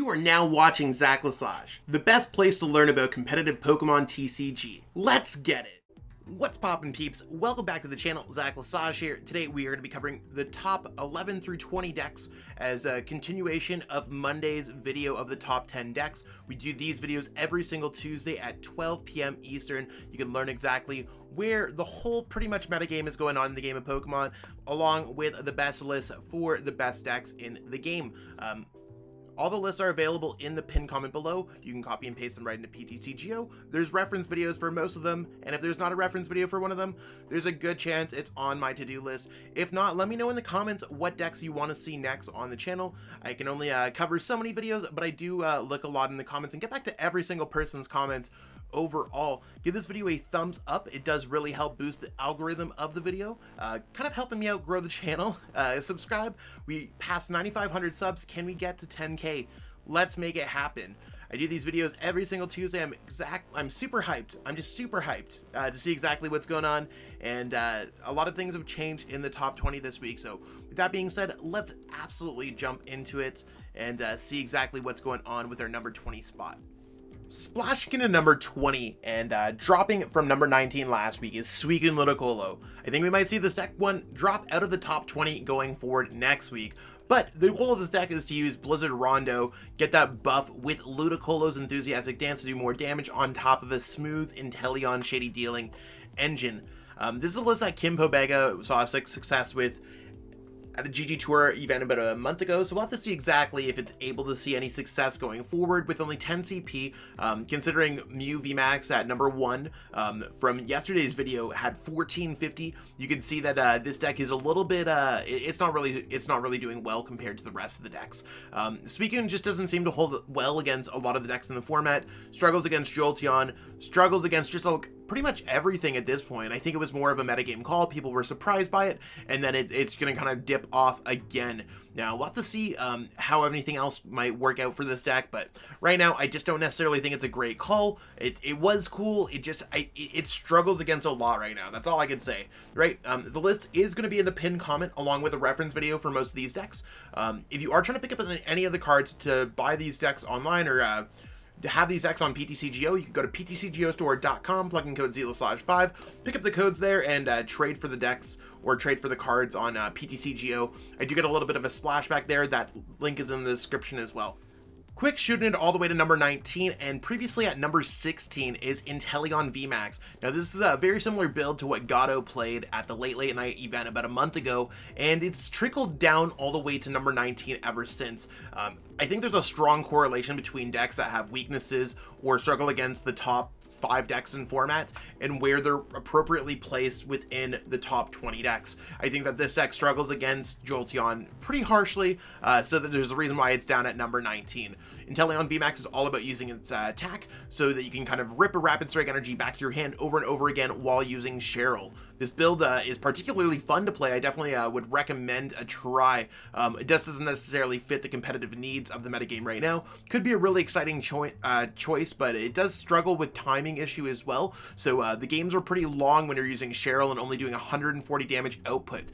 You are now watching Zach Lesage, the best place to learn about competitive Pokemon TCG. Let's get it! What's poppin' peeps? Welcome back to the channel, Zach Lesage here. Today we are going to be covering the top 11 through 20 decks as a continuation of Monday's video of the top 10 decks. We do these videos every single Tuesday at 12 p.m. Eastern. You can learn exactly where the whole pretty much metagame is going on in the game of Pokemon, along with the best list for the best decks in the game. All the lists are available in the pinned comment below. You can copy and paste them right into PTCGO. There's reference videos for most of them, and if there's not a reference video for one of them, there's a good chance it's on my to-do list. If not, let me know in the comments what decks you want to see next on the channel. I can only cover so many videos, but I do look a lot in the comments and get back to every single person's comments. Overall, give this video a thumbs up. It does really help boost the algorithm of the video, kind of helping me out grow the channel. Subscribe. We passed 9,500 subs. Can we get to 10k? Let's make it happen. I do these videos every single Tuesday. I'm super hyped. I'm just super hyped to see exactly what's going on, and a lot of things have changed in the top 20 this week. So with that being said, let's absolutely jump into it and see exactly what's going on with our number 20 spot. Splashing into number 20 and dropping from number 19 last week is Suicune Ludicolo. I think we might see this deck one drop out of the top 20 going forward next week. But the goal of this deck is to use Blizzard Rondo, get that buff with Ludicolo's Enthusiastic Dance to do more damage on top of a smooth Inteleon Shady Dealing engine. This is a list that Kim Pobega saw success with at a GG Tour event about a month ago, so we'll have to see exactly if it's able to see any success going forward with only 10 CP, considering Mew VMAX at number 1 from yesterday's video had 1450. You can see that this deck is a little bit, it's not really doing well compared to the rest of the decks. Suicune just doesn't seem to hold well against a lot of the decks in the format, struggles against Jolteon, struggles against just pretty much everything at this point. I think it was more of a metagame call. People were surprised by it, and then it's going to kind of dip off again. Now, we'll have to see how anything else might work out for this deck, but right now, I just don't necessarily think it's a great call. It was cool. It struggles against a lot right now. That's all I can say, right? The list is going to be in the pinned comment along with a reference video for most of these decks. If you are trying to pick up any of the cards to buy these decks online or to have these decks on PTCGO, you can go to ptcgostore.com, plug in code ZLesage5, pick up the codes there, and trade for the decks or trade for the cards on PTCGO. I do get a little bit of a splashback there. That link is in the description as well. Quick shooting it all the way to number 19, and previously at number 16 is Inteleon VMAX. Now this is a very similar build to what Gatto played at the late night event about a month ago, and it's trickled down all the way to number 19 ever since. I think there's a strong correlation between decks that have weaknesses or struggle against the top 5 decks in format and where they're appropriately placed within the top 20 decks. I think that this deck struggles against Jolteon pretty harshly, so that there's a reason why it's down at number 19. Inteleon VMAX is all about using its attack so that you can kind of rip a Rapid Strike energy back to your hand over and over again while using Cheryl. This build is particularly fun to play. I definitely would recommend a try. It just doesn't necessarily fit the competitive needs of the metagame right now. Could be a really exciting choice, but it does struggle with timing issue as well. So the games are pretty long when you're using Cheryl and only doing 140 damage output.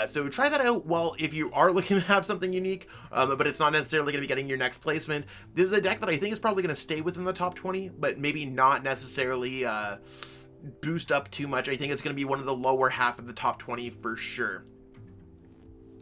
So try that out if you are looking to have something unique, but it's not necessarily going to be getting your next placement. This is a deck that I think is probably going to stay within the top 20, but maybe not necessarily boost up too much. I think it's going to be one of the lower half of the top 20 for sure.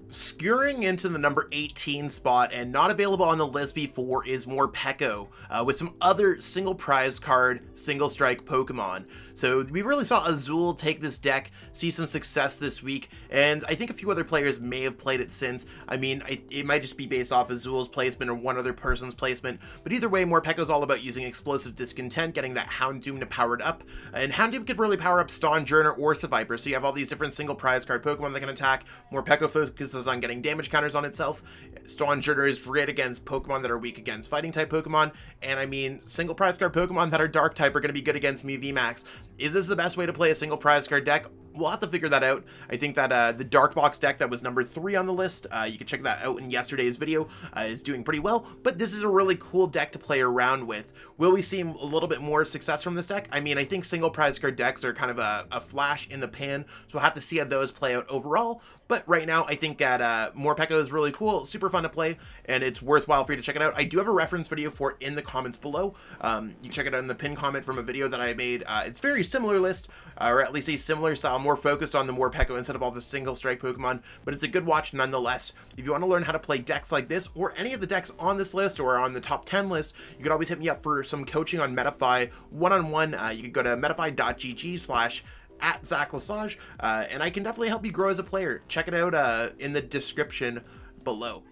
Skewering into the number 18 spot and not available on the list before is Morpeko, with some other single prize card, single strike Pokemon. So we really saw Azul take this deck, see some success this week, and I think a few other players may have played it since. I mean, it might just be based off Azul's placement or one other person's placement, but either way, Morpeko's all about using Explosive Discontent, getting that Houndoom to power it up, and Houndoom could really power up Stonjourner or Seviper, so you have all these different single prize card Pokemon that can attack. Morpeko focuses on getting damage counters on itself. Stonjourner is great against Pokemon that are weak against fighting type Pokemon, and I mean, single prize card Pokemon that are dark type are going to be good against Mew VMAX. Is this the best way to play a single prize card deck? We'll have to figure that out. I think that the Dark Box deck that was number 3 on the list, you can check that out in yesterday's video, is doing pretty well, but this is a really cool deck to play around with. Will we see a little bit more success from this deck? I mean, I think single prize card decks are kind of a flash in the pan, so we'll have to see how those play out overall, But right now, I think that Morpeko is really cool, super fun to play, and it's worthwhile for you to check it out. I do have a reference video for it in the comments below. You can check it out in the pinned comment from a video that I made. It's very similar list, or at least a similar style, more focused on the Morpeko instead of all the single strike Pokemon, but it's a good watch nonetheless. If you want to learn how to play decks like this, or any of the decks on this list, or on the top 10 list, you can always hit me up for some coaching on Metafy one-on-one. You can go to metafy.gg/@ZachLesage, and I can definitely help you grow as a player. Check it out in the description below.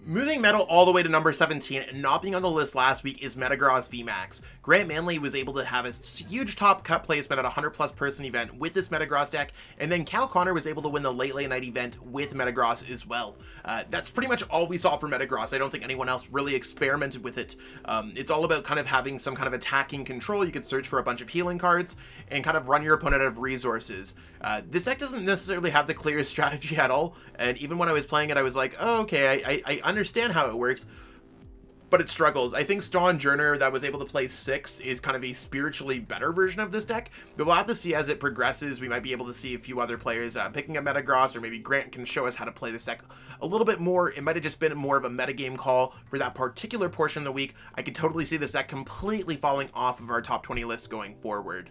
Moving metal all the way to number 17 and not being on the list last week is Metagross VMAX. Grant Manley was able to have a huge top cut placement at a 100+ person event with this Metagross deck, and then Cal Connor was able to win the late night event with Metagross as well. That's pretty much all we saw for Metagross. I don't think anyone else really experimented with it. It's all about kind of having some kind of attacking control. You can search for a bunch of healing cards and kind of run your opponent out of resources. This deck doesn't necessarily have the clearest strategy at all, and even when I was playing it, I was like, oh, okay, I understand how it works, but it struggles. I think Stonjourner, that was able to play 6th, is kind of a spiritually better version of this deck, but we'll have to see as it progresses. We might be able to see a few other players picking up Metagross, or maybe Grant can show us how to play this deck a little bit more. It might have just been more of a metagame call for that particular portion of the week. I could totally see this deck completely falling off of our top 20 list going forward.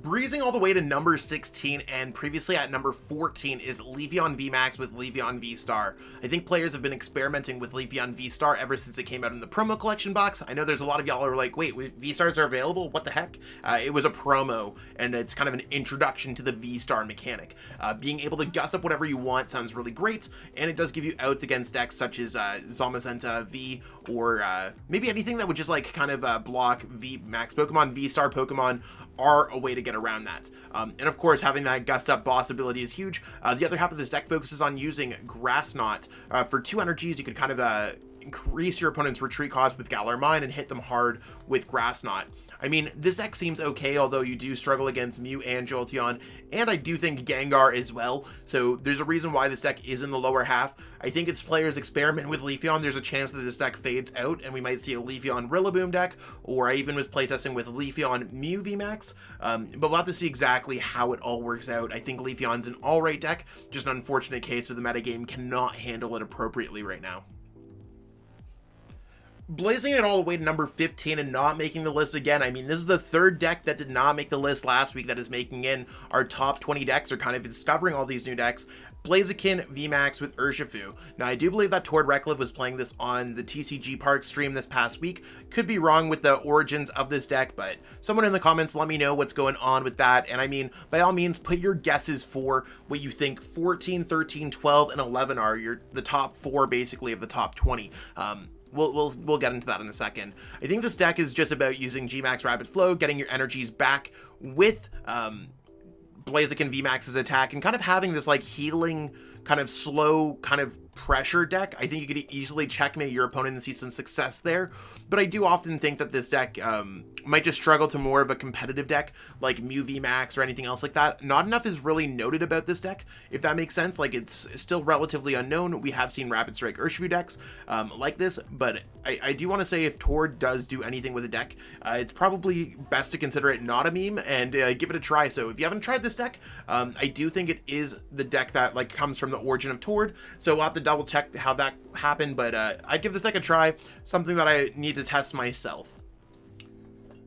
Breezing all the way to number 16 and previously at number 14 is Leafeon VMAX with Leafeon VSTAR. I think players have been experimenting with Leafeon VSTAR ever since it came out in the promo collection box. I know there's a lot of y'all who are like, wait, VSTARs are available? What the heck? It was a promo, and it's kind of an introduction to the VSTAR mechanic. Being able to gust up whatever you want sounds really great, and it does give you outs against decks such as Zamazenta V, or maybe anything that would just like kind of block VMAX Pokemon. VSTAR Pokemon are a way to get around that. And of course, having that gust up boss ability is huge. The other half of this deck focuses on using Grass Knot. For 2 energies, you could kind of increase your opponent's retreat cost with Galar Mine and hit them hard with Grass Knot. I mean, this deck seems okay, although you do struggle against Mew and Jolteon, and I do think Gengar as well, so there's a reason why this deck is in the lower half. I think its players experiment with Leafeon. There's a chance that this deck fades out, and we might see a Leafeon Rillaboom deck, or I even was playtesting with Leafeon Mew VMAX, but we'll have to see exactly how it all works out. I think Leafeon's an alright deck, just an unfortunate case where the metagame cannot handle it appropriately right now. Blazing it all the way to number 15 and not making the list again. I mean, this is the third deck that did not make the list last week that is making in our top 20 decks, or kind of discovering all these new decks. Blaziken VMAX with Urshifu. Now, I do believe that Tord Reckliffe was playing this on the TCG Park stream this past week. Could be wrong with the origins of this deck, but someone in the comments let me know what's going on with that. And I mean, by all means, put your guesses for what you think 14, 13, 12, and 11 are. The top 4, basically, of the top 20. We'll get into that in a second. I think this deck is just about using Gmax Rapid Flow, getting your energies back with Blaziken VMAX's attack, and kind of having this like healing, kind of slow, kind of pressure deck. I think you could easily checkmate your opponent and see some success there, but I do often think that this deck might just struggle to more of a competitive deck like Mew VMAX or anything else like that. Not enough is really noted about this deck, if that makes sense. Like, it's still relatively unknown. We have seen Rapid Strike Urshifu decks like this, but I do want to say if Tord does do anything with a deck, it's probably best to consider it not a meme and give it a try. So if you haven't tried this deck, I do think it is the deck that like comes from the origin of Tord, so we'll have to double check how that happened, but I'd give this deck a try, something that I need to test myself.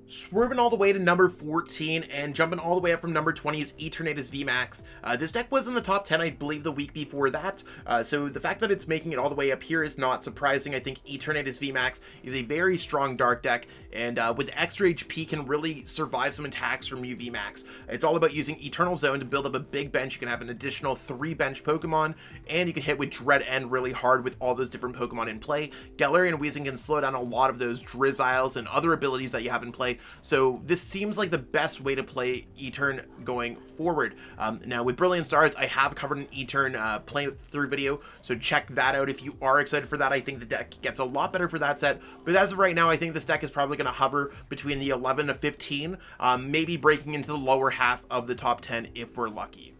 Swerving all the way to number 14 and jumping all the way up from number 20 is Eternatus VMAX. This deck was in the top 10, I believe, the week before that, so the fact that it's making it all the way up here is not surprising. I think Eternatus VMAX is a very strong dark deck, and with extra HP can really survive some attacks from Mew VMAX. It's all about using Eternal Zone to build up a big bench. You can have an additional 3 bench Pokemon, and you can hit with Dread End really hard with all those different Pokemon in play. Galarian Weezing can slow down a lot of those Drizziles and other abilities that you have in play. So this seems like the best way to play Etern going forward. Now with Brilliant Stars, I have covered an Etern playthrough video, so check that out if you are excited for that. I think the deck gets a lot better for that set, but as of right now, I think this deck is probably going to hover between the 11 to 15, maybe breaking into the lower half of the top 10 if we're lucky.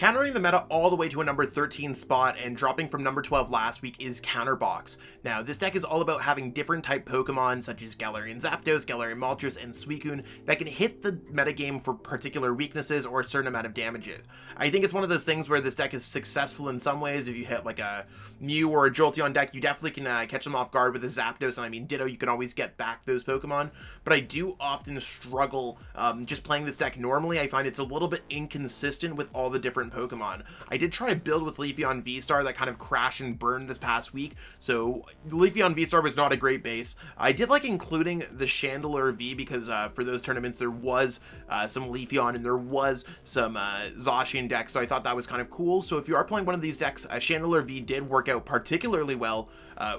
Countering the meta all the way to a number 13 spot and dropping from number 12 last week is Counterbox. Now, this deck is all about having different type Pokemon such as Galarian Zapdos, Galarian Moltres, and Suicune that can hit the metagame for particular weaknesses or a certain amount of damage. I think it's one of those things where this deck is successful in some ways. If you hit like a Mew or a Jolteon deck, you definitely can catch them off guard with a Zapdos, and I mean Ditto, you can always get back those Pokemon, but I do often struggle just playing this deck normally. I find it's a little bit inconsistent with all the different Pokemon. I did try a build with Leafeon VSTAR that kind of crashed and burned this past week, so Leafeon VSTAR was not a great base. I did like including the Chandelure V because for those tournaments there was some Leafeon and there was some Zacian decks, so I thought that was kind of cool. So if you are playing one of these decks, Chandelure V did work out particularly well,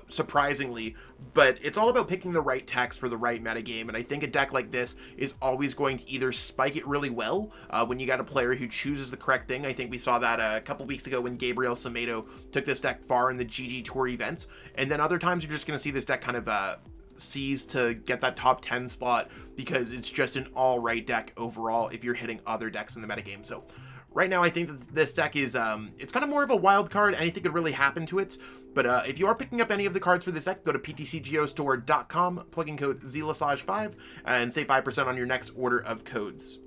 surprisingly, but it's all about picking the right text for the right metagame, and I think a deck like this is always going to either spike it really well when you got a player who chooses the correct thing. I think we saw that a couple weeks ago when Gabriel Samedo took this deck far in the GG Tour event, and then other times you're just going to see this deck kind of seize to get that top 10 spot because it's just an all right deck overall if you're hitting other decks in the metagame. So right now I think that this deck is it's kind of more of a wild card. Anything could really happen to it, but if you are picking up any of the cards for this deck, go to PTCGO plug in code Lesage5 and save 5% on your next order of codes.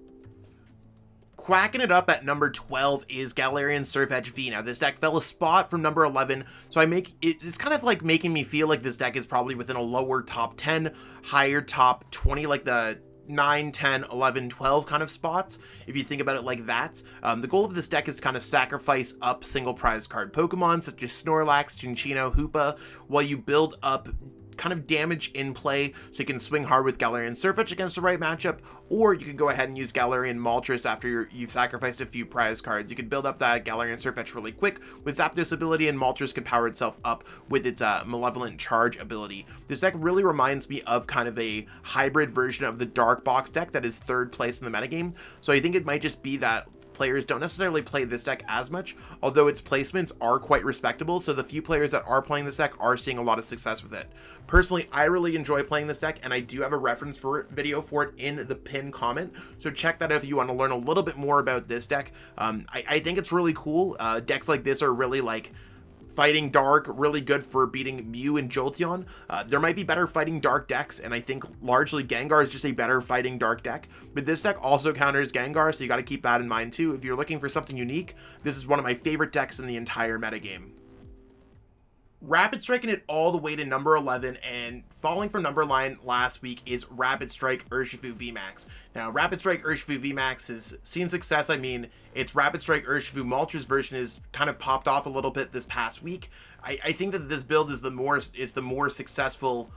Quacking it up at number 12 is Galarian Sirfetch'd V. Now, this deck fell a spot from number 11, so it's kind of like making me feel like this deck is probably within a lower top 10, higher top 20, like the 9, 10, 11, 12 kind of spots, if you think about it like that. The goal of this deck is to kind of sacrifice up single prize card Pokemon, such as Snorlax, Cinccino, Hoopa, while you build up kind of damage in play, so you can swing hard with Galarian Sirfetch'd against the right matchup, or you can go ahead and use Galarian Moltres after you've sacrificed a few prize cards. You can build up that Galarian Sirfetch'd really quick with Zapdos ability, and Moltres can power itself up with its Malevolent Charge ability. This deck really reminds me of kind of a hybrid version of the Dark Box deck that is third place in the metagame, so I think it might just be that players don't necessarily play this deck as much, although its placements are quite respectable, so the few players that are playing this deck are seeing a lot of success with it. Personally, I really enjoy playing this deck, and I do have a reference video for it in the pinned comment, so check that out if you want to learn a little bit more about this deck. I think it's really cool. Decks like this are really like Fighting Dark, really good for beating Mew and Jolteon. There might be better Fighting Dark decks, and I think largely Gengar is just a better Fighting Dark deck, but this deck also counters Gengar, so you got to keep that in mind too. If you're looking for something unique, this is one of my favorite decks in the entire metagame. Rapid striking it all the way to number 11, and falling from number 9 last week is Rapid Strike Urshifu VMAX. Now, Rapid Strike Urshifu VMAX has seen success. I mean, its Rapid Strike Urshifu Moltres version is kind of popped off a little bit this past week. I think that this build is the more successful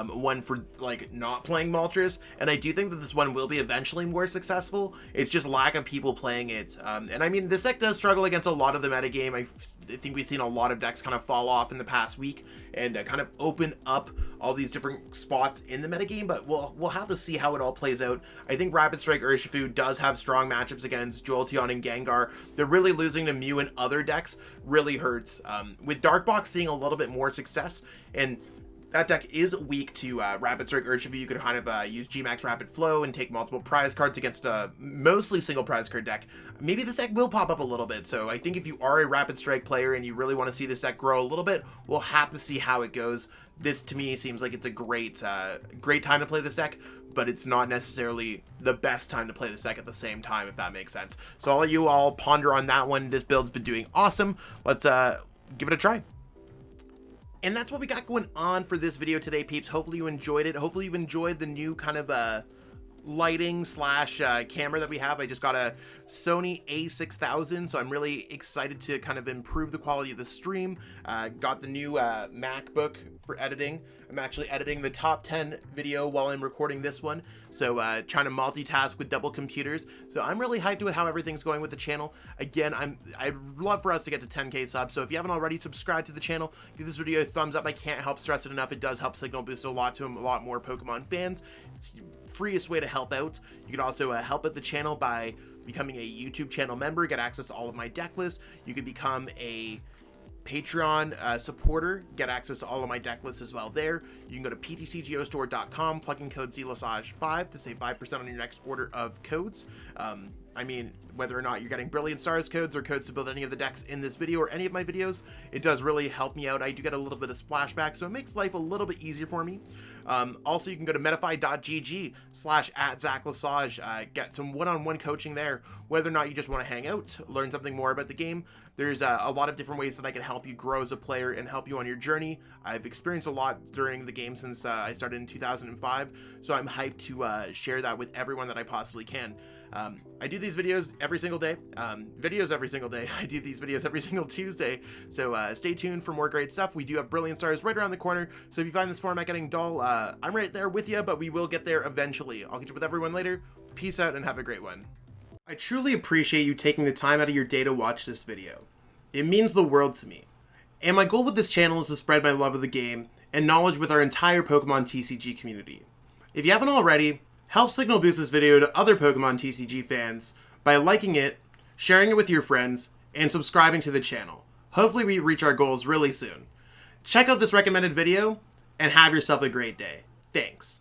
one for like not playing Moltres, and I do think that this one will be eventually more successful. It's just lack of people playing it, and I mean, this deck does struggle against a lot of the metagame. I think we've seen a lot of decks kind of fall off in the past week and kind of open up all these different spots in the metagame, but we'll have to see how it all plays out. I think Rapid Strike Urshifu does have strong matchups against Jolteon and Gengar. They're really losing to Mew and other decks really hurts. With Dark Box seeing a little bit more success, and that deck is weak to Rapid Strike Urshifu. You could kind of use G-Max Rapid Flow and take multiple prize cards against a mostly single prize card deck. Maybe this deck will pop up a little bit, so I think if you are a Rapid Strike player and you really want to see this deck grow a little bit, we'll have to see how it goes. This, to me, seems like it's a great time to play this deck, but it's not necessarily the best time to play this deck at the same time, if that makes sense. So I'll let you all ponder on that one. This build's been doing awesome. Let's give it a try. And that's what we got going on for this video today, peeps. Hopefully you enjoyed it. Hopefully you've enjoyed the new kind of lighting slash camera that we have. I just got a Sony a6000, so I'm really excited to kind of improve the quality of the stream. Got the new MacBook for editing. I'm actually editing the top 10 video while I'm recording this one, so trying to multitask with double computers. So I'm really hyped with how everything's going with the channel. Again, I'd love for us to get to 10k subs, so if you haven't already subscribed to the channel, give this video a thumbs up. I can't help stress it enough. It does help signal boost a lot to a lot more Pokemon fans. It's the freest way to help out. You can also help out the channel by becoming a YouTube channel member, get access to all of my deck lists. You can become a Patreon supporter, get access to all of my deck lists as well there. You can go to PTCGO plug in code Lesage5 to save 5% on your next order of codes. I mean, whether or not you're getting Brilliant Stars codes or codes to build any of the decks in this video or any of my videos, it does really help me out. I do get a little bit of splashback, so it makes life a little bit easier for me. Also, you can go to metafy.gg/@ZachLesage, get some one-on-one coaching there, whether or not you just want to hang out, learn something more about the game. There's a lot of different ways that I can help you grow as a player and help you on your journey. I've experienced a lot during the game since I started in 2005, so I'm hyped to share that with everyone that I possibly can. I do these videos every single day, I do these videos every single Tuesday, so stay tuned for more great stuff. We do have Brilliant Stars right around the corner, so if you find this format getting dull, I'm right there with you, but we will get there eventually. I'll catch up with everyone later. Peace out and have a great one. I truly appreciate you taking the time out of your day to watch this video. It means the world to me. And my goal with this channel is to spread my love of the game and knowledge with our entire Pokemon TCG community. If you haven't already, help signal boost this video to other Pokemon TCG fans by liking it, sharing it with your friends, and subscribing to the channel. Hopefully we reach our goals really soon. Check out this recommended video, and have yourself a great day. Thanks.